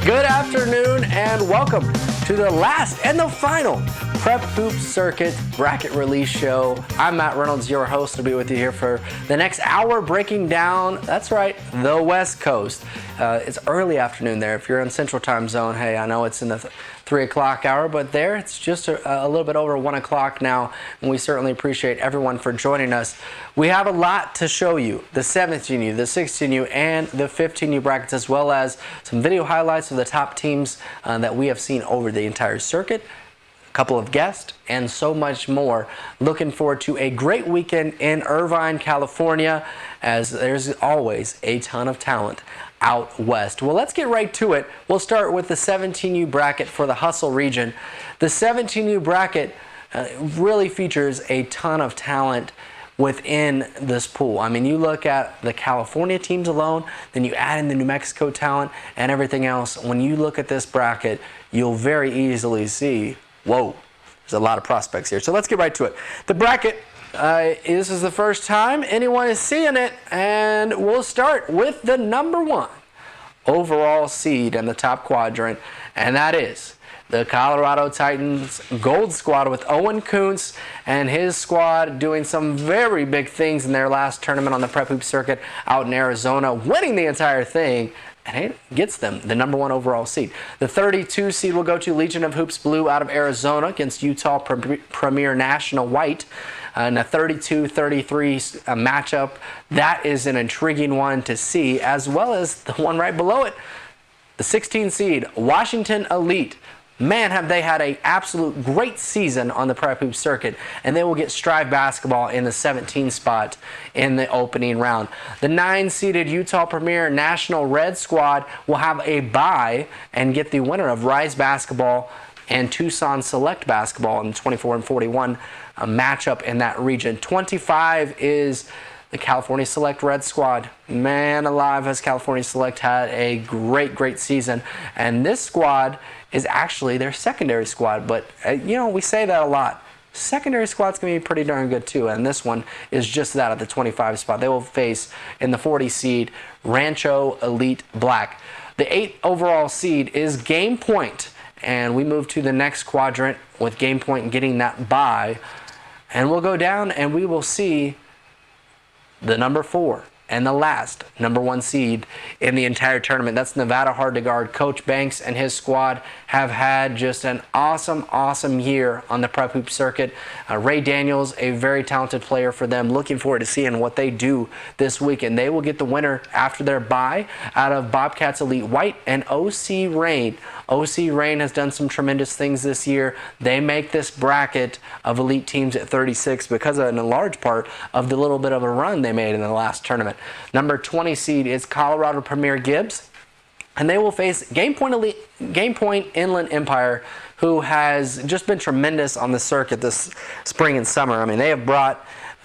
Good afternoon and welcome to the last and the final Prep Hoop Circuit Bracket Release Show. I'm Matt Reynolds, your host. I'll be with you here for the next hour breaking down, that's right, the West Coast. It's early afternoon there. If you're in Central Time Zone, hey, I know it's in the 3 o'clock hour, but there it's just a little bit over 1 o'clock now, and we certainly appreciate everyone for joining us. We have a lot to show you, the 17U, the 16U, and the 15U brackets, as well as some video highlights of the top teams that we have seen over the entire circuit, a couple of guests, and so much more. Looking forward to a great weekend in Irvine, California, as there's always a ton of talent out west. Well, let's get right to it. We'll start with the 17U bracket for the Hustle region. The 17U bracket really features a ton of talent within this pool. I mean, you look at the California teams alone, then you add in the New Mexico talent and everything else. When you look at this bracket, you'll very easily see, whoa, there's a lot of prospects here. So let's get right to it. The bracket, this is the first time anyone is seeing it, and we'll start with the number 1 overall seed in the top quadrant, and that is the Colorado Titans Gold Squad with Owen Kuntz and his squad doing some very big things in their last tournament on the Prep Hoop Circuit out in Arizona, winning the entire thing, and it gets them the number 1 overall seed. The 32 seed will go to Legion of Hoops Blue out of Arizona against Utah Premier National White. In a 32-33 matchup. That is an intriguing one to see, as well as the one right below it, the 16 seed, Washington Elite. Man, have they had an absolute great season on the Prep Hoop Circuit, and they will get Strive Basketball in the 17 spot in the opening round. The 9-seeded Utah Premier National Red Squad will have a bye and get the winner of Rise Basketball and Tucson Select Basketball in the 24 and 41 matchup in that region. 25 is the California Select Red Squad. Man alive, has California Select had a great season, and this squad is actually their secondary squad, but you know, we say that a lot. Secondary squad's going to be pretty darn good too, and this one is just that at the 25 spot. They will face in the 40 seed Rancho Elite Black. The 8th overall seed is Game Point, and we move to the next quadrant with Game Point getting that bye, and we'll go down and we will see the number 4 and the last number 1 seed in the entire tournament. That's Nevada Hard to Guard. Coach Banks and his squad have had just an awesome year on the Prep Hoop Circuit. Ray Daniels, a very talented player for them. Looking forward to seeing what they do this weekend. They will get the winner after their bye out of Bobcats Elite White and OC Rain. OC Rain has done some tremendous things this year. They make this bracket of elite teams at 36 because of, in a large part, of the little bit of a run they made in the last tournament. Number 20 seed is Colorado Premier Gibbs, and they will face Game Point Inland Empire, who has just been tremendous on the circuit this spring and summer. I mean, they have brought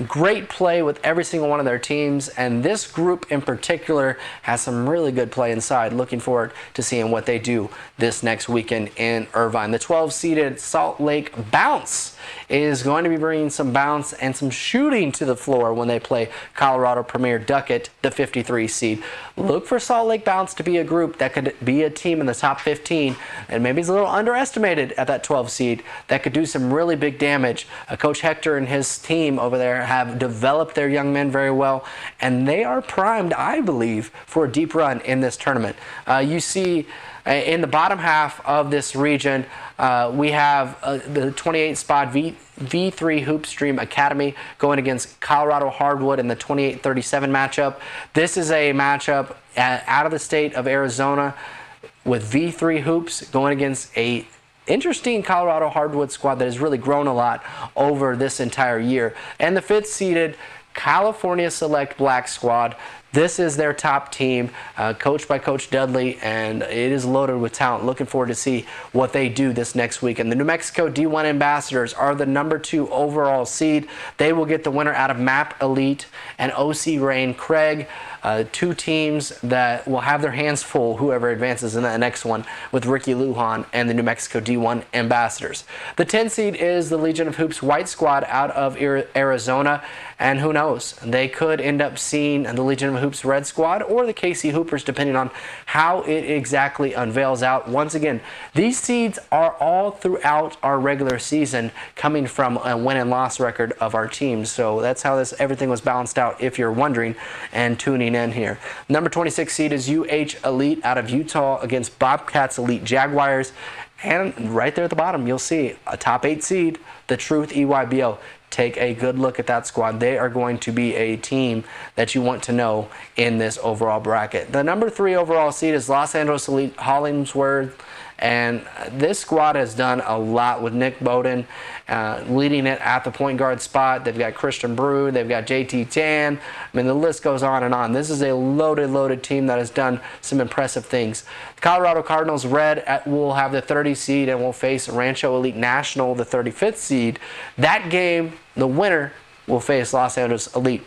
great play with every single one of their teams, and this group in particular has some really good play inside. Looking forward to seeing what they do this next weekend in Irvine. The 12-seeded Salt Lake Bounce is going to be bringing some bounce and some shooting to the floor when they play Colorado Premier Duckett, the 53 seed. Look for Salt Lake Bounce to be a group that could be a team in the top 15, and maybe it's a little underestimated at that 12 seed, that could do some really big damage. Coach Hector and his team over there have developed their young men very well, and they are primed, I believe, for a deep run in this tournament. You see in the bottom half of this region, we have the 28 spot V3 Hoopstream Academy going against Colorado Hardwood in the 28-37 matchup. This is a matchup out of the state of Arizona with V3 Hoops going against a interesting Colorado Hardwood squad that has really grown a lot over this entire year. And the 5th seeded California Select Black Squad. This is their top team, coached by Coach Dudley, and it is loaded with talent. Looking forward to see what they do this next week. And the New Mexico D1 Ambassadors are the number 2 overall seed. They will get the winner out of MAP Elite and OC Rain Craig. Two teams that will have their hands full, whoever advances in that next one, with Ricky Lujan and the New Mexico D1 Ambassadors. The 10 seed is the Legion of Hoops White Squad out of Arizona, and who knows, they could end up seeing the Legion of Hoops Red Squad or the KC Hoopers, depending on how it exactly unveils out. Once again, these seeds are all throughout our regular season, coming from a win and loss record of our teams. So that's how everything was balanced out, if you're wondering and tuning in here. Number 26 seed is UH Elite out of Utah against Bobcats Elite Jaguars. And right there at the bottom, you'll see a top 8 seed, the Truth EYBL. Take a good look at that squad. They are going to be a team that you want to know in this overall bracket. The number 3 overall seed is Los Angeles Elite Hollingsworth. And this squad has done a lot with Nick Bowden leading it at the point guard spot. They've got Christian Brew. They've got JT Tan. I mean, the list goes on and on. This is a loaded team that has done some impressive things. The Colorado Cardinals Red will have the 30 seed and will face Rancho Elite National, the 35th seed. That game, the winner, will face Los Angeles Elite.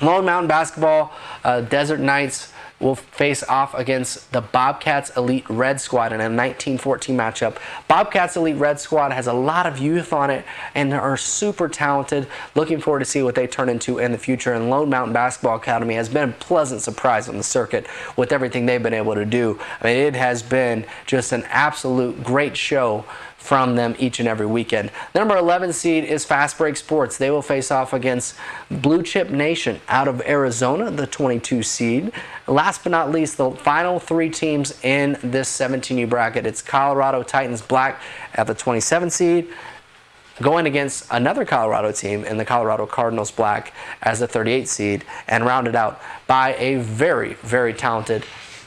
Lone Mountain Basketball, Desert Knights will face off against the Bobcats Elite Red Squad in a 19-14 matchup. Bobcats Elite Red Squad has a lot of youth on it and are super talented. Looking forward to see what they turn into in the future. And Lone Mountain Basketball Academy has been a pleasant surprise on the circuit with everything they've been able to do. I mean, it has been just an absolute great show from them each and every weekend. The number 11 seed is Fast Break Sports. They will face off against Blue Chip Nation out of Arizona, the 22 seed. Last but not least, the final 3 teams in this 17U bracket. It's Colorado Titans Black at the 27 seed, going against another Colorado team in the Colorado Cardinals Black as the 38 seed, and rounded out by a very talented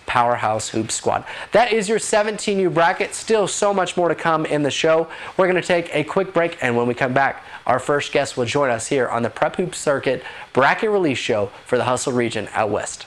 powerhouse hoop squad. That is your 17U bracket. Still so much more to come in the show. We're going to take a quick break, and when we come back, our first guest will join us here on the Prep Hoop Circuit bracket release show for the Hustle region out west.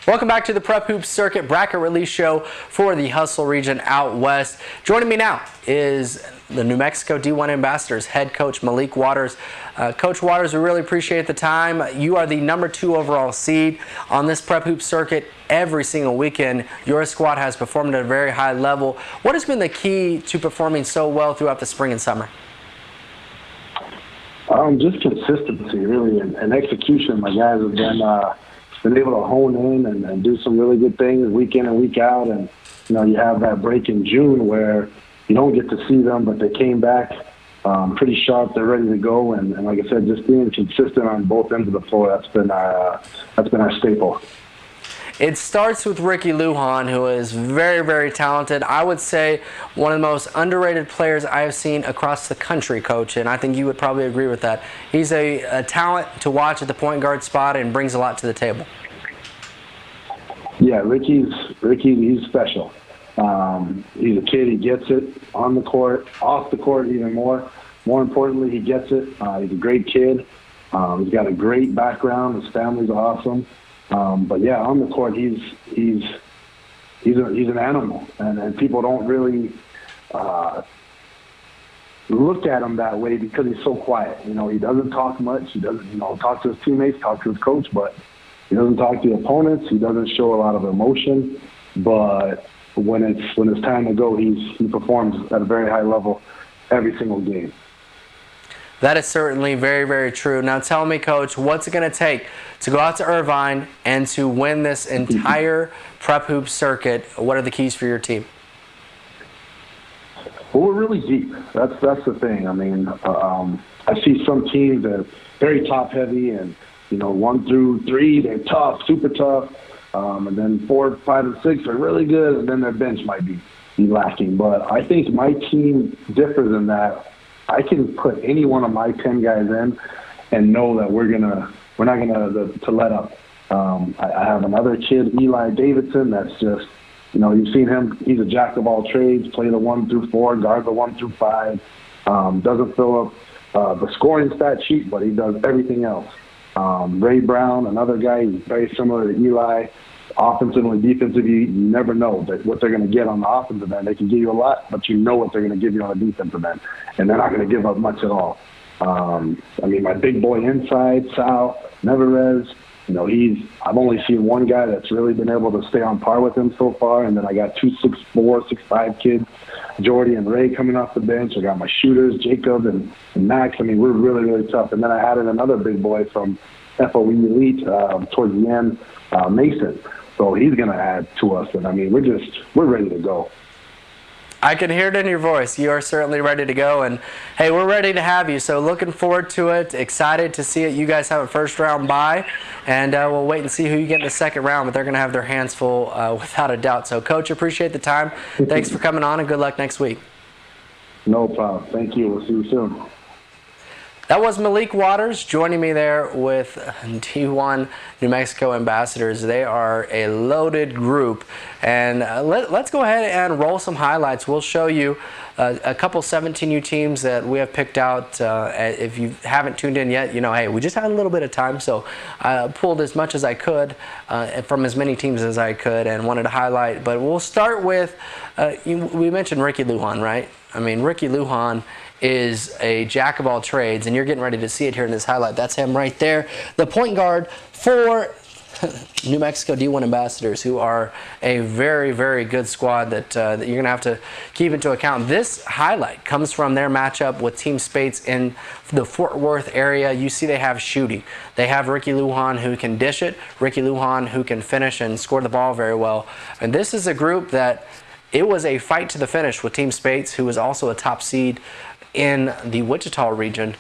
Welcome back to the Prep Hoops Circuit bracket release show for the Hustle region out west. Joining me now is the New Mexico D1 Ambassadors head coach Malik Waters. Coach Waters, we really appreciate the time. You are the number 2 overall seed on this Prep Hoops Circuit every single weekend. Your squad has performed at a very high level. What has been the key to performing so well throughout the spring and summer? Just consistency, really, and execution. My guys have been able to hone in and do some really good things week in and week out. And, you know, you have that break in June where you don't get to see them, but they came back pretty sharp. They're ready to go. And like I said, just being consistent on both ends of the floor, that's been our staple. It starts with Ricky Lujan, who is very talented. I would say one of the most underrated players I have seen across the country, Coach, and I think you would probably agree with that. He's a talent to watch at the point guard spot and brings a lot to the table. Yeah, Ricky, he's special. He's a kid. He gets it on the court, off the court even more. More importantly, he gets it. He's a great kid. He's got a great background. His family's awesome. But yeah, on the court, he's an animal, and people don't really look at him that way because he's so quiet. You know, he doesn't talk much. He doesn't, talk to his teammates, talk to his coach, but he doesn't talk to the opponents. He doesn't show a lot of emotion. But when it's time to go, he performs at a very high level every single game. That is certainly very, very true. Now tell me, Coach, what's it going to take to go out to Irvine and to win this entire prep hoop circuit? What are the keys for your team? Well, we're really deep. That's the thing. I mean, I see some teams that are very top heavy, and 1 through 3 they're tough, super tough, and then 4, 5, and 6 are really good, and then their bench might be lacking. But I think my team differs in that I can put any one of my 10 guys in and know that we're not gonna let up. I have another kid, Eli Davidson, that's just, you've seen him. He's a jack of all trades, play the 1 through 4, guard the 1 through 5. Doesn't fill up the scoring stat sheet, but he does everything else. Ray Brown, another guy, he's very similar to Eli. Offensively, defensively, you never know what they're going to get on the offensive end. They can give you a lot, but you know what they're going to give you on the defensive end, and they're not going to give up much at all. My big boy inside, Sal Neverez, I've only seen one guy that's really been able to stay on par with him so far, and then I got 2 6'4", 6'5" kids, Jordy and Ray coming off the bench. I got my shooters, Jacob and Max. We're really, really tough. And then I added another big boy from FOE Elite towards the end, Mason. So he's going to add to us, and we're ready to go. I can hear it in your voice. You are certainly ready to go, and hey, we're ready to have you. So looking forward to it. Excited to see it. You guys have a first round bye, and we'll wait and see who you get in the second round. But they're going to have their hands full without a doubt. So, Coach, appreciate the time. Thanks for coming on, and good luck next week. No problem. Thank you. We'll see you soon. That was Malik Waters joining me there with D1 New Mexico Ambassadors. They are a loaded group. And let's go ahead and roll some highlights. We'll show you a couple 17U teams that we have picked out. If you haven't tuned in yet, hey, we just had a little bit of time, so I pulled as much as I could from as many teams as I could and wanted to highlight. But we'll start with, we mentioned Ricky Lujan, right? Ricky Lujan is a jack of all trades, and you're getting ready to see it here in this highlight. That's him right there, the point guard for New Mexico D1 Ambassadors, who are a very, very good squad that you're going to have to keep into account. This highlight comes from their matchup with Team Spates in the Fort Worth area. You see they have shooting. They have Ricky Lujan, who can dish it, Ricky Lujan, who can finish and score the ball very well. And this is a group that it was a fight to the finish with Team Spates, who was also a top seed in the Wichita region,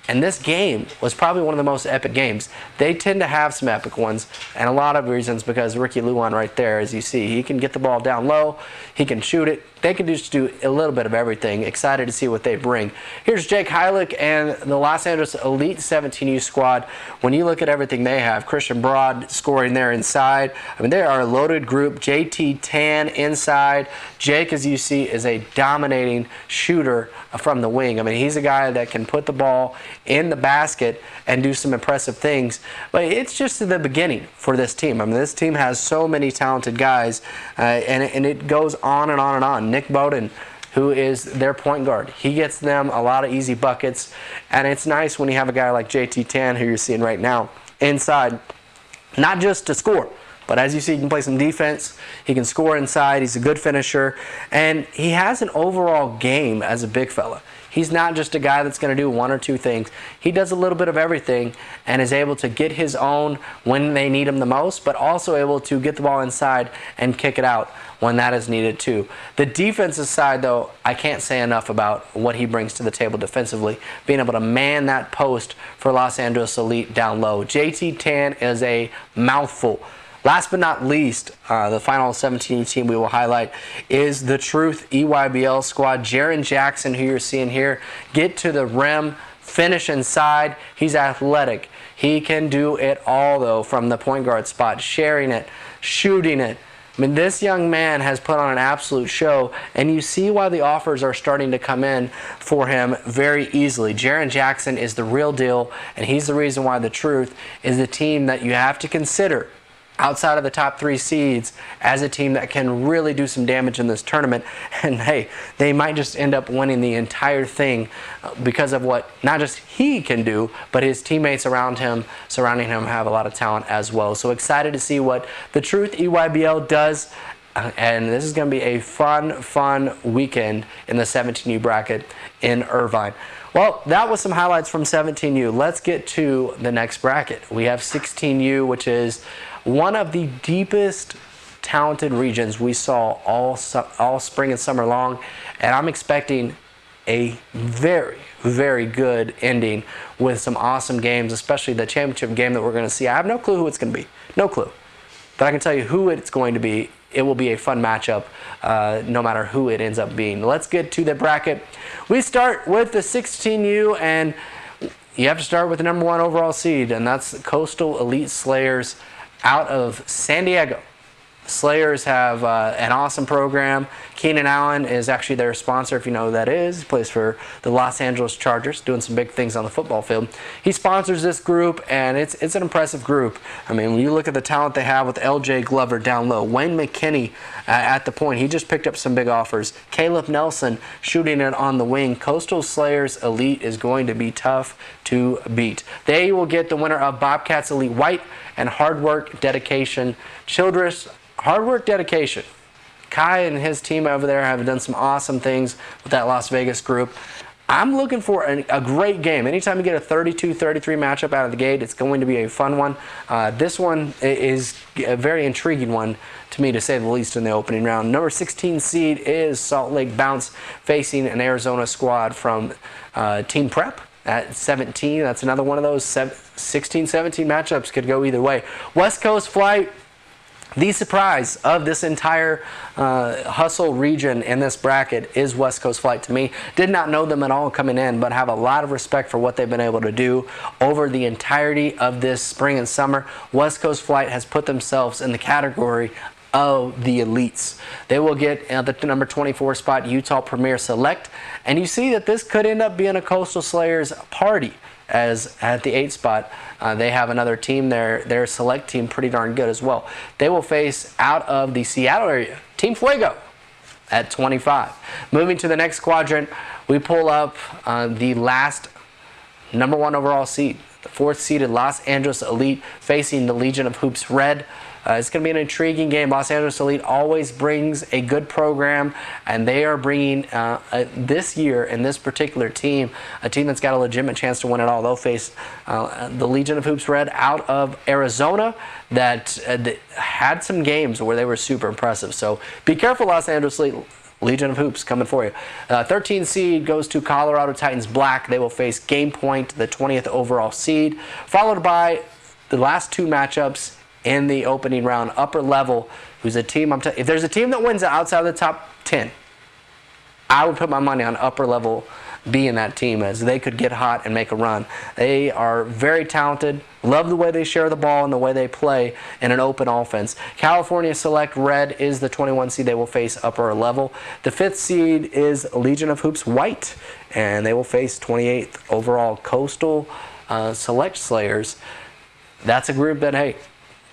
and this game was probably one of the most epic games. They tend to have some epic ones, and a lot of reasons because Ricky Lujan right there, as you see, he can get the ball down low, he can shoot it. They can just do a little bit of everything. Excited to see what they bring. Here's Jake Heilich and the Los Angeles Elite 17U squad. When you look at everything they have, Christian Broad scoring there inside. They are a loaded group. JT Tan inside. Jake, as you see, is a dominating shooter from the wing. He's a guy that can put the ball in the basket and do some impressive things. But it's just the beginning for this team. This team has so many talented guys, and it goes on and on and on. Nick Bowden, who is their point guard, he gets them a lot of easy buckets, and it's nice when you have a guy like JT Tan, who you're seeing right now, inside, not just to score, but as you see, he can play some defense, he can score inside, he's a good finisher, and he has an overall game as a big fella. He's not just a guy that's going to do 1 or 2 things. He does a little bit of everything and is able to get his own when they need him the most, but also able to get the ball inside and kick it out when that is needed too. The defensive side, though, I can't say enough about what he brings to the table defensively, being able to man that post for Los Angeles Elite down low. JT Tan is a mouthful. Last but not least, the final 17 team we will highlight is the Truth EYBL squad. Jaron Jackson, who you're seeing here, get to the rim, finish inside. He's athletic. He can do it all, though, from the point guard spot, sharing it, shooting it. This young man has put on an absolute show, and you see why the offers are starting to come in for him very easily. Jaron Jackson is the real deal, and he's the reason why the Truth is the team that you have to consider outside of the top 3 seeds as a team that can really do some damage in this tournament. And hey, they might just end up winning the entire thing because of what not just he can do, but his teammates around him, surrounding him, have a lot of talent as well. So excited to see what the Truth EYBL does And this is going to be a fun weekend in the 17U bracket in Irvine. Well, that was some highlights from 17U. Let's get to the next bracket. We have 16U, which is one of the deepest talented regions we saw all spring and summer long. And I'm expecting a very good ending with some awesome games, especially the championship game that we're going to see. I have no clue who it's going to be. No clue. But I can tell you who it's going to be. It will be a fun matchup no matter who it ends up being. Let's get to the bracket. We start with the 16U, and you have to start with the number 1 overall seed, and that's Coastal Elite Slayers out of San Diego. Slayers have an awesome program. Keenan Allen is actually their sponsor, if you know who that is. He plays for the Los Angeles Chargers, doing some big things on the football field. He sponsors this group, and it's an impressive group. I mean, when you look at the talent they have with L.J. Glover down low, Wayne McKinney at the point, he just picked up some big offers. Caleb Nelson shooting it on the wing. Coastal Slayers Elite is going to be tough to beat. They will get the winner of Bobcats Elite White and Hard Work Dedication Childress. Hard work, dedication. Kai and his team over there have done some awesome things with that Las Vegas group. I'm looking for a great game. Anytime you get a 32-33 matchup out of the gate, it's going to be a fun one. This one is a very intriguing one to me, to say the least, in the opening round. Number 16 seed is Salt Lake Bounce, facing an Arizona squad from Team Prep at 17. That's another one of those 16-17 matchups, could go either way. West Coast Flight, the surprise of this entire hustle region in this bracket is West Coast Flight to me. Did not know them at all coming in, but have a lot of respect for what they've been able to do over the entirety of this spring and summer. West Coast Flight has put themselves in the category of the elites. They will get the number 24 spot, Utah Premier Select, and you see that this could end up being a Coastal Slayers party, as at the 8 spot they have another team there, their select team, pretty darn good as well. They will face, out of the Seattle area, Team Fuego at 25. Moving to the next quadrant, we pull up the last number 1 overall seed, the 4th seeded Los Angeles Elite, facing the Legion of Hoops Red. It's going to be an intriguing game. Los Angeles Elite always brings a good program, and they are bringing this year, in this particular team, a team that's got a legitimate chance to win it all. They'll face the Legion of Hoops Red out of Arizona that had some games where they were super impressive. So be careful, Los Angeles Elite. Legion of Hoops coming for you. 13 seed goes to Colorado Titans Black. They will face Game Point, the 20th overall seed, followed by the last 2 matchups in the opening round. Upper Level, who's a team, if there's a team that wins outside of the top 10, I would put my money on Upper Level being that team, as they could get hot and make a run. They are very talented, love the way they share the ball and the way they play in an open offense. California Select Red is the 21 seed. They will face Upper Level. The 5th seed is Legion of Hoops White, and they will face 28th overall Coastal Select Slayers. That's a group that, hey,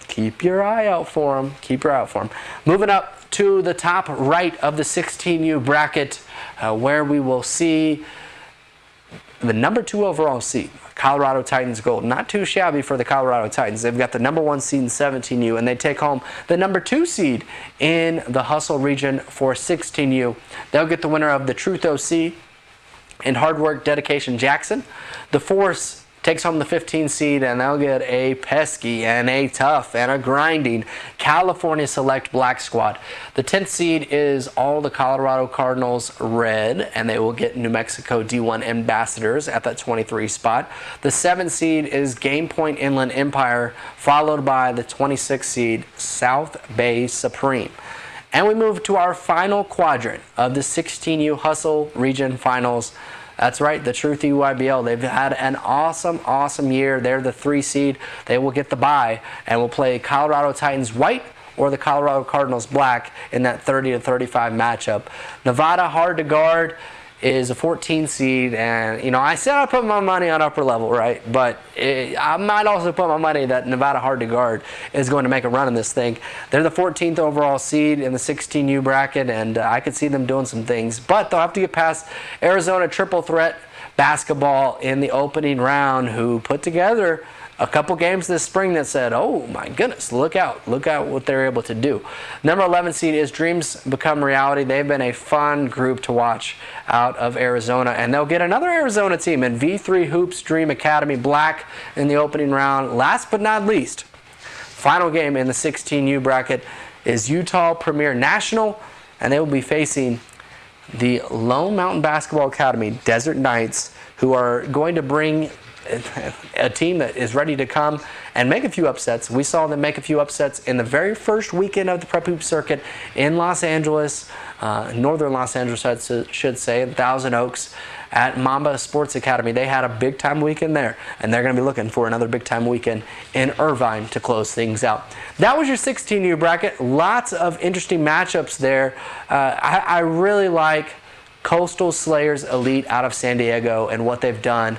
keep your eye out for them. Keep your eye out for them. Moving up to the top right of the 16U bracket, where we will see the number 2 overall seed, Colorado Titans Gold. Not too shabby for the Colorado Titans. They've got the number 1 seed in 17U, and they take home the number 2 seed in the Hustle region for 16U. They'll get the winner of the Truth OC and Hard Work Dedication Jackson. The Force takes home the 15 seed, and they'll get a pesky and a tough and a grinding California Select Black squad. The 10th seed is all the Colorado Cardinals Red, and they will get New Mexico D1 Ambassadors at that 23 spot. The 7th seed is Game Point Inland Empire, followed by the 26th seed South Bay Supreme. And we move to our final quadrant of the 16U Hustle Region Finals. That's right, the Truth EYBL. They've had an awesome year. They're the 3 seed. They will get the bye and will play Colorado Titans White or the Colorado Cardinals Black in that 30-35 matchup. Nevada Hard to Guard is a 14 seed, and you know, I said I put my money on Upper Level, right? But I might also put my money that Nevada Hard to Guard is going to make a run in this thing. They're the 14th overall seed in the 16U bracket, and I could see them doing some things, but they'll have to get past Arizona Triple Threat Basketball in the opening round, who put together a couple games this spring that said, oh my goodness, look out what they're able to do. Number 11 seed is Dreams Become Reality. They've been a fun group to watch out of Arizona, and they'll get another Arizona team in V3 Hoops Dream Academy Black in the opening round. Last but not least, final game in the 16U bracket is Utah Premier National, and they will be facing the Lone Mountain Basketball Academy Desert Knights, who are going to bring a team that is ready to come and make a few upsets. We saw them make a few upsets in the very first weekend of the Prep Hoop Circuit in Los Angeles, northern Los Angeles, I should say, in Thousand Oaks at Mamba Sports Academy. They had a big-time weekend there, and they're going to be looking for another big-time weekend in Irvine to close things out. That was your 16U bracket. Lots of interesting matchups there. I really like Coastal Slayers Elite out of San Diego and what they've done.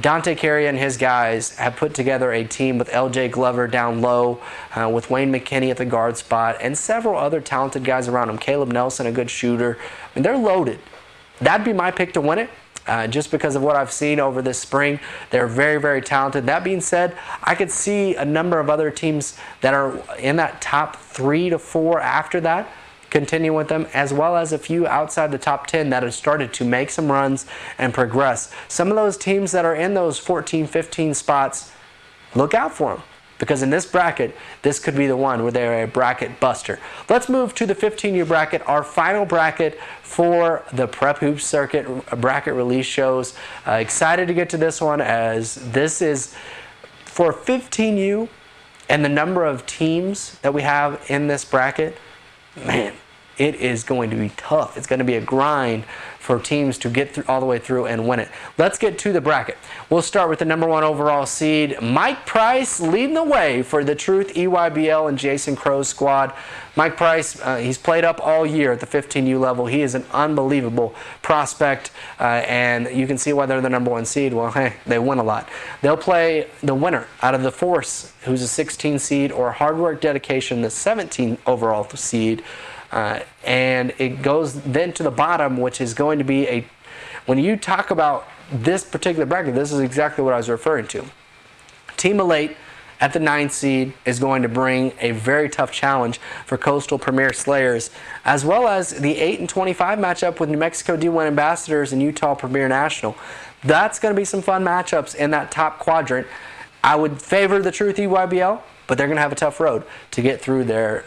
Dante Carey and his guys have put together a team with LJ Glover down low, with Wayne McKinney at the guard spot, and several other talented guys around him. Caleb Nelson, a good shooter. I mean, they're loaded. That'd be my pick to win it, just because of what I've seen over this spring. They're very, very talented. That being said, I could see a number of other teams that are in that top 3 to 4 after that continue with them, as well as a few outside the top 10 that have started to make some runs and progress. Some of those teams that are in those 14, 15 spots, look out for them, because in this bracket, this could be the one where they're a bracket buster. Let's move to the 15U bracket, our final bracket for the Prep Hoops Circuit bracket release shows. Excited to get to this one, as this is for 15U and the number of teams that we have in this bracket. Man, it is going to be tough. It's going to be a grind for teams to get through, all the way through and win it. Let's get to the bracket. We'll start with the number 1 overall seed, Mike Price, leading the way for the Truth EYBL and Jason Crow's squad. Mike Price, he's played up all year at the 15U level. He is an unbelievable prospect, and you can see why they're the number 1 seed. Well, hey, they win a lot. They'll play the winner out of the Force, who's a 16 seed, or Hard Work Dedication, the 17 overall seed. And it goes then to the bottom, which is going to be when you talk about this particular bracket, this is exactly what I was referring to. Team Elite at the 9th seed is going to bring a very tough challenge for Coastal Premier Slayers, as well as the 8 and 25 matchup with New Mexico D1 Ambassadors and Utah Premier National. That's going to be some fun matchups in that top quadrant. I would favor the Truth EYBL, but they're going to have a tough road to get through there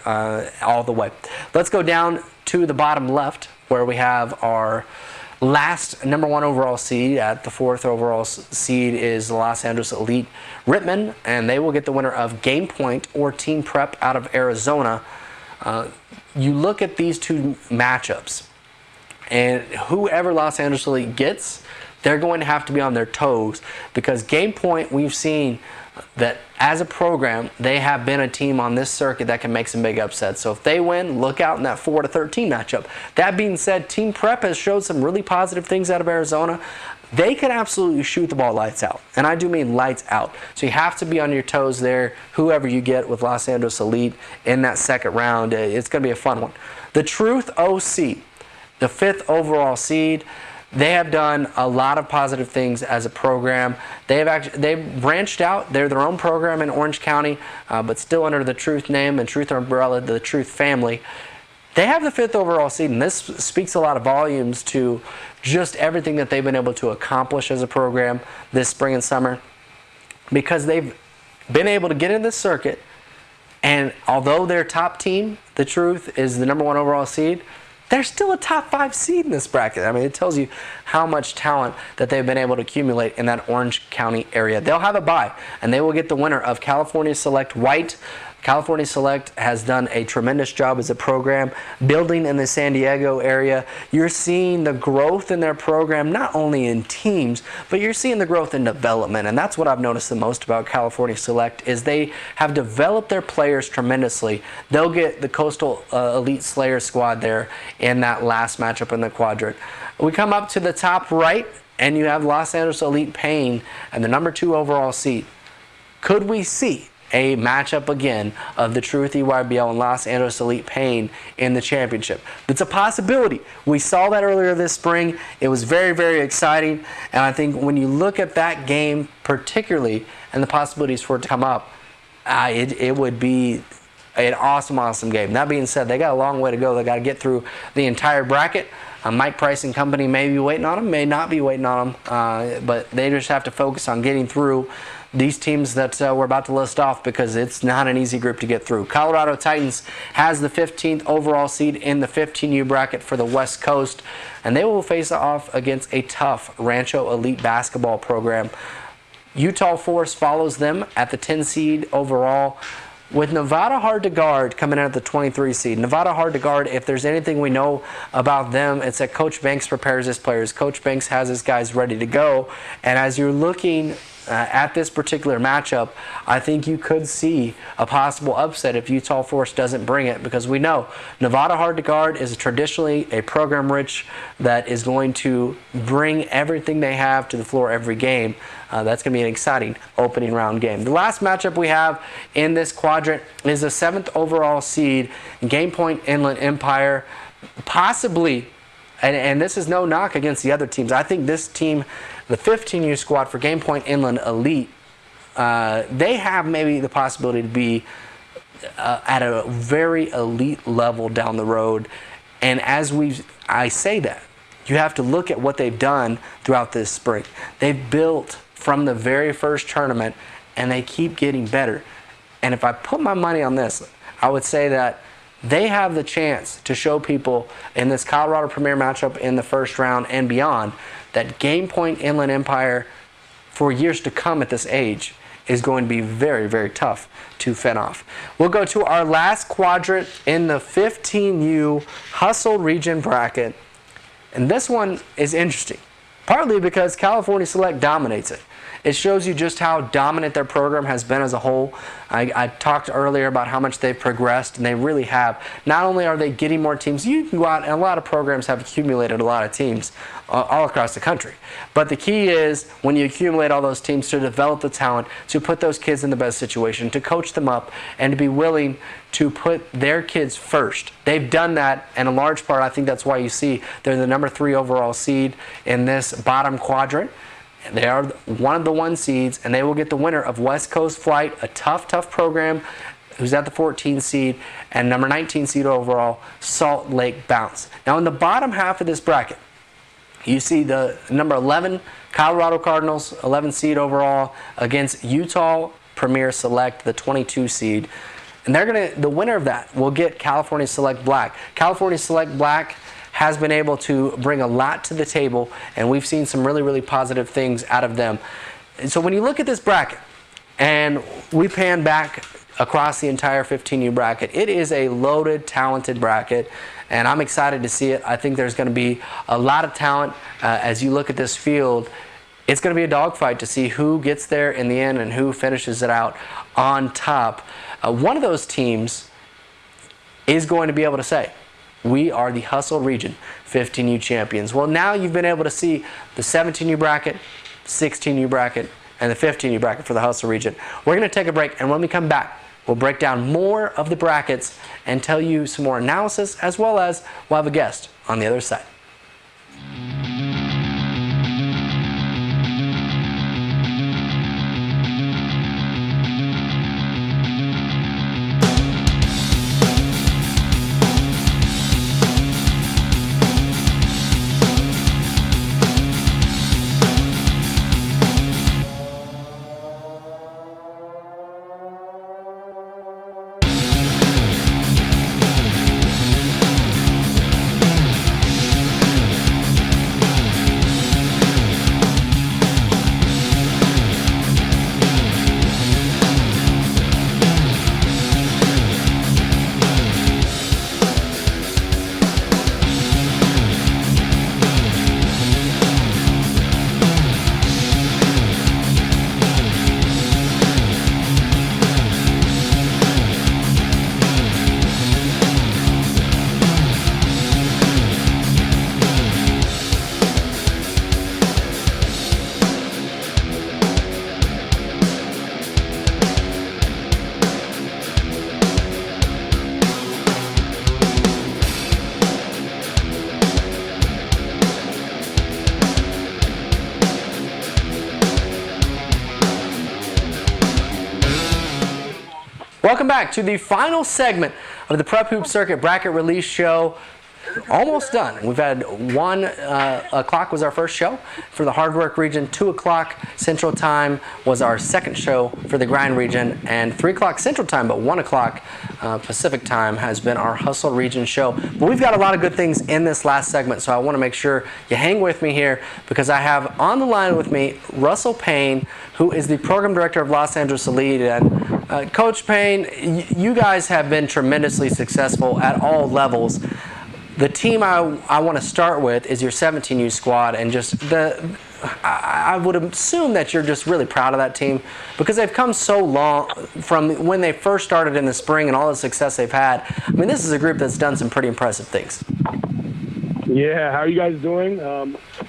all the way. Let's go down to the bottom left, where we have our last number 1 overall seed. At the 4th overall seed is the Los Angeles Elite Rittman, and they will get the winner of Game Point or Team Prep out of Arizona. You look at these two matchups, and whoever Los Angeles Elite gets, they're going to have to be on their toes, because Game Point, we've seen that as a program, they have been a team on this circuit that can make some big upsets. So if they win, look out in that 4 to 13 matchup. That being said, Team Prep has showed some really positive things out of Arizona. They can absolutely shoot the ball lights out, and I do mean lights out. So you have to be on your toes there, whoever you get with Los Angeles Elite in that second round. It's going to be a fun one. The Truth OC, the 5th overall seed, they have done a lot of positive things as a program. They've branched out. They're their own program in Orange County, but still under the Truth name and Truth umbrella, the Truth family. They have the 5th overall seed, and this speaks a lot of volumes to just everything that they've been able to accomplish as a program this spring and summer, because they've been able to get in this circuit, and although their top team, the Truth, is the number 1 overall seed, they're still a top 5 seed in this bracket. I mean, it tells you how much talent that they've been able to accumulate in that Orange County area. They'll have a bye, and they will get the winner of California Select White. California Select has done a tremendous job as a program building in the San Diego area. You're seeing the growth in their program, not only in teams, but you're seeing the growth in development. And that's what I've noticed the most about California Select, is they have developed their players tremendously. They'll get the Coastal Elite Slayer squad there in that last matchup in the quadrant. We come up to the top right, and you have Los Angeles Elite Payne and the number 2 overall seed. Could we see a matchup again of the Truth EYBL and Los Angeles Elite Payne in the championship. It's a possibility. We saw that earlier this spring. It was very, very exciting. And I think when you look at that game particularly and the possibilities for it to come up, it would be an awesome game. That being said, they got a long way to go. They got to get through the entire bracket. Mike Price and company may be waiting on them, may not be waiting on them, but they just have to focus on getting through these teams that we're about to list off, because it's not an easy group to get through. Colorado Titans has the 15th overall seed in the 15U bracket for the West Coast, and they will face off against a tough Rancho Elite basketball program. Utah Forest follows them at the 10 seed overall, with Nevada hard to guard coming in at the 23 seed. Nevada hard to guard, if there's anything we know about them, it's that Coach Banks prepares his players. Coach Banks has his guys ready to go. And as you're looking at this particular matchup, I think you could see a possible upset if Utah Forest doesn't bring it, because we know Nevada hard to guard is traditionally a program rich that is going to bring everything they have to the floor every game. That's going to be an exciting opening round game. The last matchup we have in this quadrant is the 7th overall seed, Game Point Inland Empire. Possibly, and this is no knock against the other teams, I think this team, the 15U squad for Game Point Inland Elite, they have maybe the possibility to be at a very elite level down the road. And as I say that, you have to look at what they've done throughout this spring. They've built from the very first tournament, and they keep getting better. And if I put my money on this, I would say that they have the chance to show people in this Colorado Premier matchup in the first round and beyond that Game Point Inland Empire, for years to come at this age, is going to be very, very tough to fend off. We'll go to our last quadrant in the 15U Hustle Region bracket. And this one is interesting, partly because California Select dominates it. It shows you just how dominant their program has been as a whole. I talked earlier about how much they've progressed, and they really have. Not only are they getting more teams, you can go out, and a lot of programs have accumulated a lot of teams all across the country. But the key is, when you accumulate all those teams, to develop the talent, to put those kids in the best situation, to coach them up, and to be willing to put their kids first. They've done that, and in large part, I think that's why you see they're the number 3 overall seed in this bottom quadrant. They are one of the 1 seeds, and they will get the winner of West Coast Flight, a tough program, who's at the 14 seed, and number 19 seed overall, Salt Lake Bounce. Now, in the bottom half of this bracket, you see the number 11 Colorado Cardinals, 11 seed overall, against Utah Premier Select, the 22 seed. And the winner of that will get California Select Black. California Select Black has been able to bring a lot to the table, and we've seen some really, really positive things out of them. And so when you look at this bracket, and we pan back across the entire 15U bracket, it is a loaded, talented bracket, and I'm excited to see it. I think there's going to be a lot of talent as you look at this field. It's going to be a dogfight to see who gets there in the end and who finishes it out on top. One of those teams is going to be able to say, we are the Hustle Region 15U champions. Well, now you've been able to see the 17U bracket, 16U bracket, and the 15U bracket for the Hustle Region. We're going to take a break, and when we come back, we'll break down more of the brackets and tell you some more analysis, as well as we'll have a guest on the other side. Welcome back to the final segment of the Prep Hoop Circuit Bracket Release Show. Almost done. We've had 1 o'clock was our first show for the Hard Work region. 2 o'clock Central Time was our second show for the Grind region, and 3 o'clock Central Time, but 1 o'clock Pacific Time has been our Hustle region show. But we've got a lot of good things in this last segment, so I want to make sure you hang with me here, because I have on the line with me Russell Payne, who is the program director of Los Angeles Elite. And Coach Payne, you guys have been tremendously successful at all levels. The team I want to start with is your 17U squad, and just I would assume that you're just really proud of that team, because they've come so long from when they first started in the spring and all the success they've had. I mean, this is a group that's done some pretty impressive things. Yeah, how are you guys doing?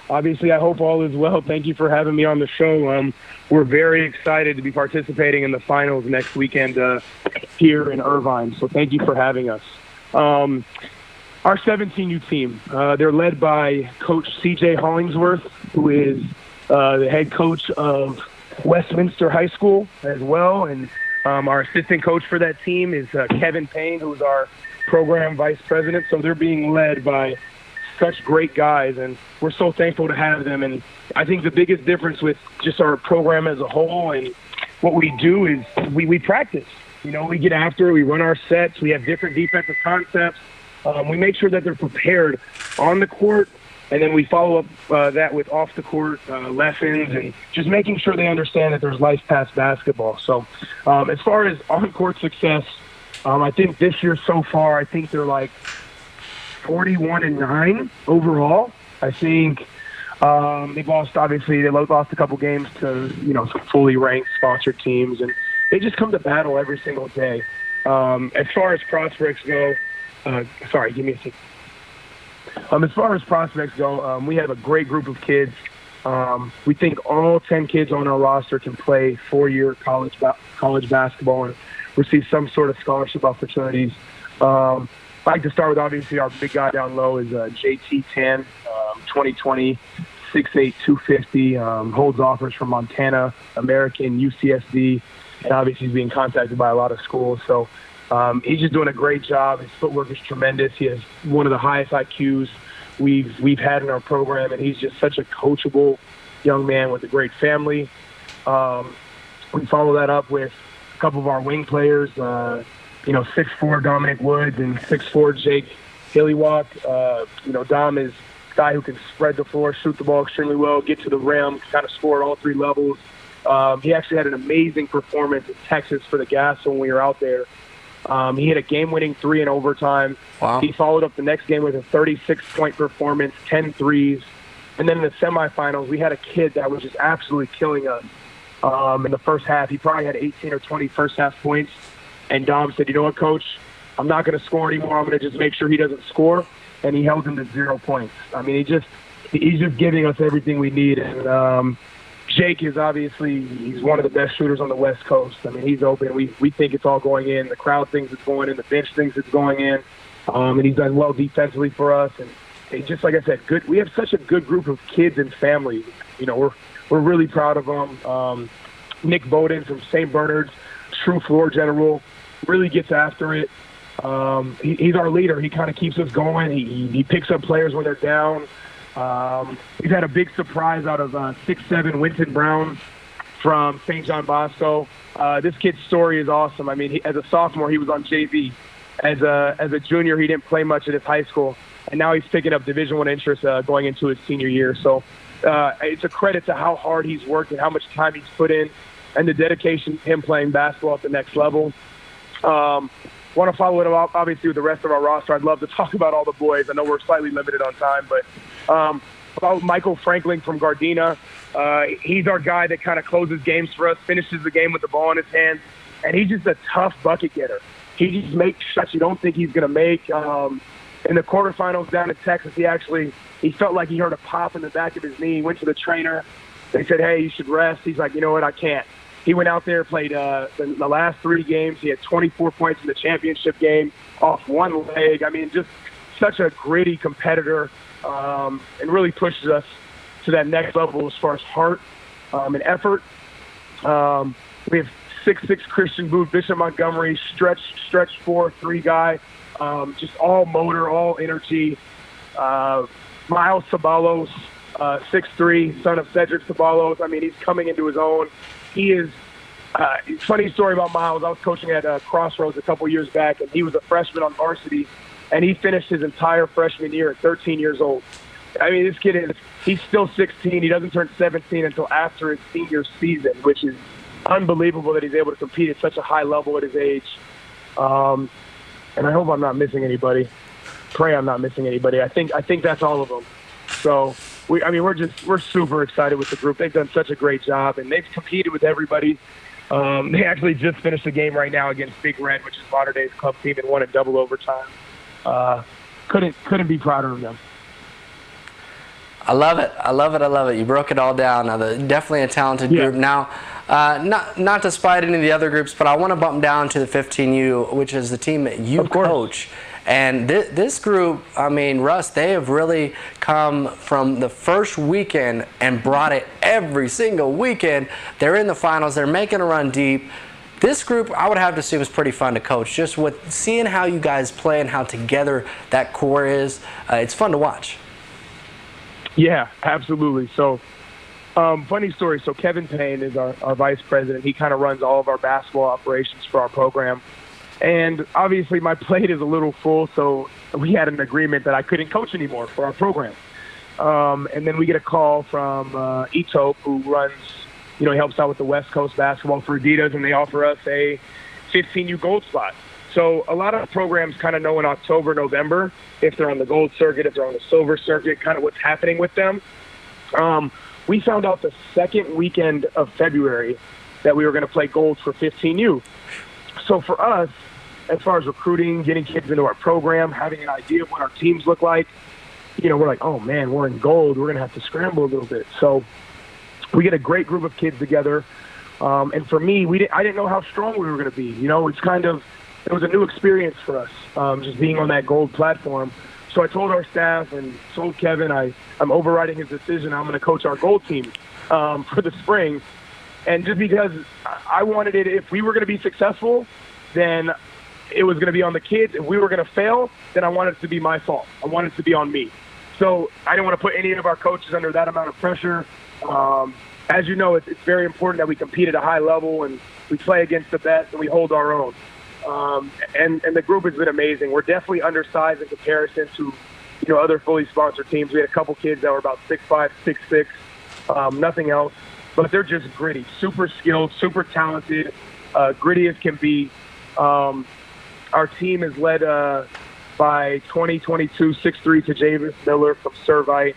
Obviously, I hope all is well. Thank you for having me on the show. We're very excited to be participating in the finals next weekend here in Irvine, so thank you for having us. Our 17U team, they're led by Coach C.J. Hollingsworth, who is the head coach of Westminster High School as well. And our assistant coach for that team is Kevin Payne, who's our program vice president. So they're being led by such great guys, and we're so thankful to have them. And I think the biggest difference with just our program as a whole and what we do is we practice. You know, we get after it, we run our sets, we have different defensive concepts. We make sure that they're prepared on the court, and then we follow up that with off-the-court lessons and just making sure they understand that there's life past basketball. So as far as on-court success, I think this year so far, I think they're like 41-9 overall. I think they've lost, obviously, they lost a couple games to, some fully ranked sponsored teams, and they just come to battle every single day. As far as prospects go, sorry, give me a second. As far as prospects go, we have a great group of kids. We think all 10 kids on our roster can play 4-year college basketball and receive some sort of scholarship opportunities. I'd like to start with, obviously, our big guy down low is JT Tan, 2020, 6'8", 250, holds offers from Montana, American, UCSD, and obviously he's being contacted by a lot of schools. So he's just doing a great job. His footwork is tremendous. He has one of the highest IQs we've had in our program, and he's just such a coachable young man with a great family. We follow that up with a couple of our wing players, 6'4" Dominic Woods and 6'4" Jake Hillywalk. Dom is a guy who can spread the floor, shoot the ball extremely well, get to the rim, kind of score at all 3 levels. He actually had an amazing performance in Texas for the Gas when we were out there. He hit a game-winning 3 in overtime. Wow. He followed up the next game with a 36-point performance, 10 threes. And then in the semifinals, we had a kid that was just absolutely killing us in the first half. He probably had 18 or 20 first-half points. And Dom said, you know what, Coach? I'm not going to score anymore. I'm going to just make sure he doesn't score. And he held him to 0 points. I mean, he's just giving us everything we need. And Jake is obviously, he's one of the best shooters on the West Coast. I mean, he's open. We think it's all going in. The crowd thinks it's going in. The bench thinks it's going in. And he's done well defensively for us. And just like I said, good. We have such a good group of kids and families. We're really proud of them. Nick Bowden from St. Bernard's, true floor general, really gets after it. He's our leader. He kind of keeps us going. He picks up players when they're down. We've had a big surprise out of 6'7" Winton Brown from St. John Bosco. This kid's story is awesome. I mean, as a sophomore, he was on JV. As a junior, he didn't play much at his high school, and now he's picking up Division I interest going into his senior year. So it's a credit to how hard he's worked and how much time he's put in, and the dedication to him playing basketball at the next level. Want to follow it up, obviously, with the rest of our roster. I'd love to talk about all the boys. I know we're slightly limited on time, but about Michael Franklin from Gardena. He's our guy that kind of closes games for us, finishes the game with the ball in his hands, and he's just a tough bucket getter. He just makes shots you don't think he's going to make. In the quarterfinals down in Texas, he felt like he heard a pop in the back of his knee. He went to the trainer. They said, hey, you should rest. He's like, you know what, I can't. He went out there, played the last 3 games. He had 24 points in the championship game off one leg. I mean, just such a gritty competitor, and really pushes us to that next level as far as heart and effort. We have 6'6" Christian Booth, Bishop Montgomery, stretch 4-3 guy, just all motor, all energy. Miles Sabalos, 6'3", son of Cedric Sabalos. I mean, he's coming into his own. He is funny story about Miles. I was coaching at Crossroads a couple years back, and he was a freshman on varsity, and he finished his entire freshman year at 13 years old. I mean, this kid he's still 16. He doesn't turn 17 until after his senior season, which is unbelievable that he's able to compete at such a high level at his age. And I hope I'm not missing anybody. Pray I'm not missing anybody. I think that's all of them. So we're super excited with the group. They've done such a great job, and they've competed with everybody. They actually just finished a game right now against Big Red, which is Modern Day's club team, and won in double overtime. Couldn't be prouder of them. I love it. You broke it all down. Definitely a talented group. Now, not to spite any of the other groups, but I want to bump down to the 15U, which is the team that you coach. And this group, I mean, Russ, they have really come from the first weekend and brought it every single weekend. They're in the finals. They're making a run deep. This group, I would have to say, was pretty fun to coach. Just with seeing how you guys play and how together that core is, it's fun to watch. Yeah, absolutely. So, funny story. So Kevin Payne is our vice president. He kind of runs all of our basketball operations for our program. And obviously my plate is a little full, so we had an agreement that I couldn't coach anymore for our program. And then we get a call from Etope, who runs, he helps out with the West Coast basketball for Adidas, and they offer us a 15U gold spot. So a lot of programs kind of know in October, November, if they're on the gold circuit, if they're on the silver circuit, kind of what's happening with them. We found out the second weekend of February that we were going to play gold for 15U. So for us, as far as recruiting, getting kids into our program, having an idea of what our teams look like, we're like, oh man, we're in gold. We're going to have to scramble a little bit. So we get a great group of kids together. And for me, I didn't know how strong we were going to be. It was a new experience for us, just being on that gold platform. So I told our staff and told Kevin I'm overriding his decision. I'm going to coach our gold team for the spring. And just because I wanted it, if we were going to be successful, then it was going to be on the kids. If we were going to fail, then I wanted it to be my fault. I wanted it to be on me. So I didn't want to put any of our coaches under that amount of pressure. As you know, it's very important that we compete at a high level and we play against the best and we hold our own. And the group has been amazing. We're definitely undersized in comparison to, other fully sponsored teams. We had a couple kids that were about 6'5", 6'6", nothing else. But they're just gritty, super skilled, super talented, gritty as can be. Our team is led by 2022 6'3" Tajavis Miller from Irvine.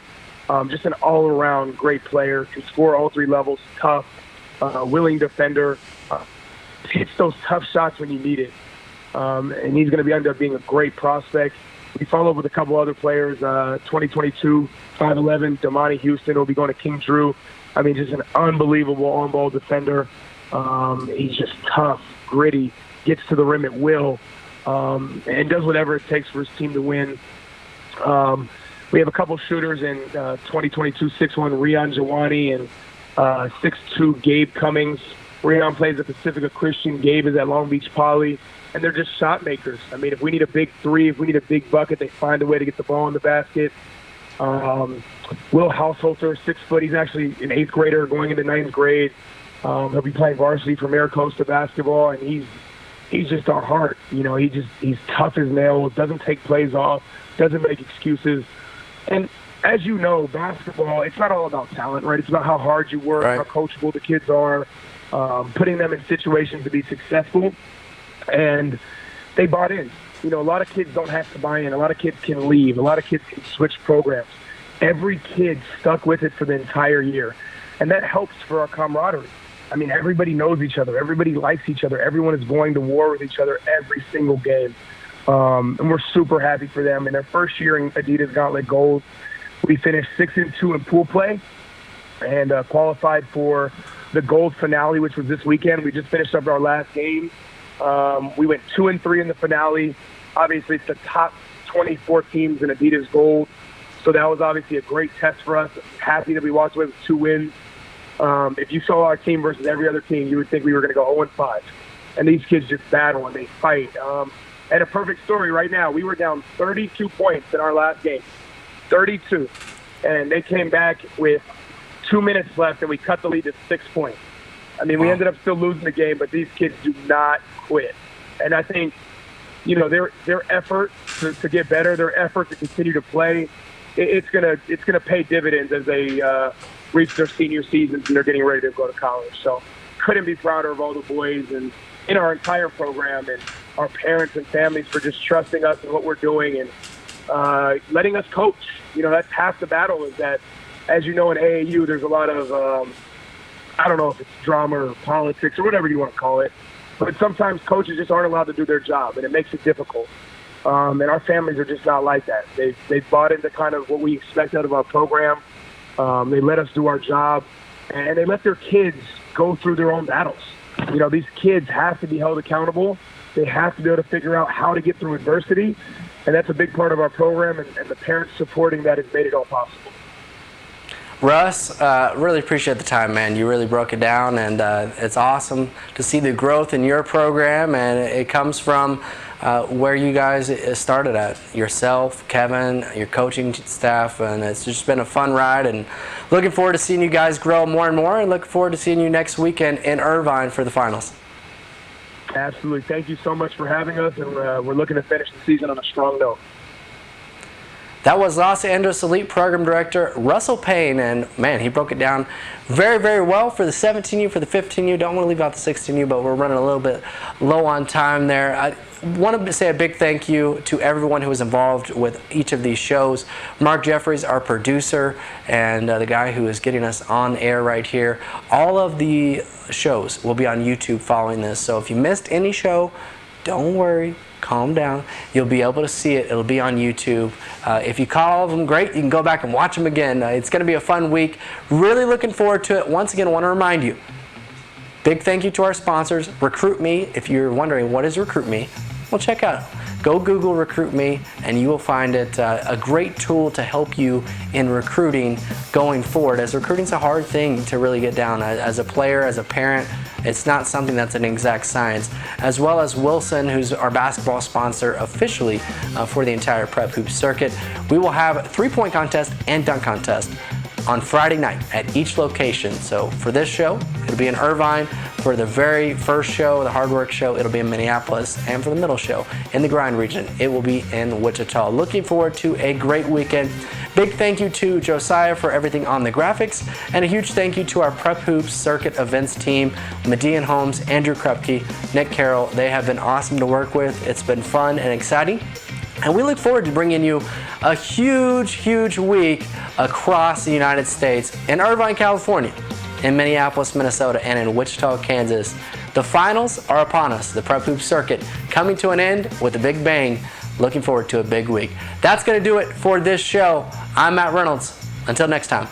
Just an all-around great player, can score all three levels, tough, willing defender, hits those tough shots when you need it. And he's going to end up being a great prospect. We follow up with a couple other players, 2022 5'11", Damani Houston will be going to King Drew. I mean, just an unbelievable on-ball defender. He's just tough, gritty, gets to the rim at will, and does whatever it takes for his team to win. We have a couple shooters in 2022, 6'1", Rion Jawani and 6'2", Gabe Cummings. Rion plays at Pacifica Christian. Gabe is at Long Beach Poly. And they're just shot makers. I mean, if we need a big three, if we need a big bucket, they find a way to get the ball in the basket. Will Hausholter, 6 foot. He's actually an 8th grader going into 9th grade. He'll be playing varsity for Maricosta basketball, and he's just our heart. He's tough as nails, doesn't take plays off, doesn't make excuses. And as you know, basketball, it's not all about talent, right? It's about how hard you work, how coachable the kids are, putting them in situations to be successful. And they bought in. A lot of kids don't have to buy in. A lot of kids can leave. A lot of kids can switch programs. Every kid stuck with it for the entire year. And that helps for our camaraderie. I mean, everybody knows each other. Everybody likes each other. Everyone is going to war with each other every single game. And we're super happy for them. In their first year in Adidas Gauntlet Gold, we finished 6-2 in pool play and qualified for the gold finale, which was this weekend. We just finished up our last game. We went 2-3 in the finale. Obviously, it's the top 24 teams in Adidas Gold. So that was obviously a great test for us. Happy that we walked away with 2 wins. If you saw our team versus every other team, you would think we were going to go 0-5. And these kids just battle and they fight. And a perfect story right now, we were down 32 points in our last game. 32. And they came back with 2 minutes left, and we cut the lead to 6 points. I mean, we ended up still losing the game, but these kids do not quit. And I think, their effort to get better, their effort to continue to play, it's gonna pay dividends as they reach their senior seasons and they're getting ready to go to college. So couldn't be prouder of all the boys and in our entire program and our parents and families for just trusting us and what we're doing and letting us coach. That's half the battle is that, as you know, in AAU, there's a lot of, I don't know if it's drama or politics or whatever you want to call it, but sometimes coaches just aren't allowed to do their job, and it makes it difficult. And our families are just not like that. They've bought into kind of what we expect out of our program. They let us do our job, and they let their kids go through their own battles. These kids have to be held accountable. They have to be able to figure out how to get through adversity, and that's a big part of our program, and the parents supporting that has made it all possible. Russ, really appreciate the time, man. You really broke it down, and it's awesome to see the growth in your program, and it comes from where you guys started at, yourself, Kevin, your coaching staff, and it's just been a fun ride, and looking forward to seeing you guys grow more and more, and looking forward to seeing you next weekend in Irvine for the finals. Absolutely. Thank you so much for having us, and we're looking to finish the season on a strong note. That was Los Angeles Elite Program Director Russell Payne, and man, he broke it down very, very well for the 17U, for the 15U. Don't want to leave out the 16U, but we're running a little bit low on time there. I want to say a big thank you to everyone who was involved with each of these shows. Mark Jeffries, our producer, and the guy who is getting us on air right here. All of the shows will be on YouTube following this, so if you missed any show, don't worry. Calm down. You'll be able to see it. It'll be on YouTube. If you caught all of them, great. You can go back and watch them again. It's going to be a fun week. Really looking forward to it. Once again, I want to remind you, big thank you to our sponsors, Recruit Me. If you're wondering what is Recruit Me, well, check out. Go Google Recruit Me, and you will find it a great tool to help you in recruiting going forward, as recruiting's a hard thing to really get down. As a player, as a parent, it's not something that's an exact science. As well as Wilson, who's our basketball sponsor officially for the entire Prep Hoops circuit. We will have a 3-point contest and dunk contest on Friday night at each location. So for this show, it'll be in Irvine. For the very first show, the Hard Work show, it'll be in Minneapolis. And for the middle show, in the Grind region, it will be in Wichita. Looking forward to a great weekend. Big thank you to Josiah for everything on the graphics, and a huge thank you to our Prep Hoops Circuit events team, Median Holmes, Andrew Krupke, Nick Carroll. They have been awesome to work with. It's been fun and exciting. And we look forward to bringing you a huge, huge week across the United States, in Irvine, California, in Minneapolis, Minnesota, and in Wichita, Kansas. The finals are upon us. The Prep Hoops Circuit coming to an end with a big bang. Looking forward to a big week. That's going to do it for this show. I'm Matt Reynolds. Until next time.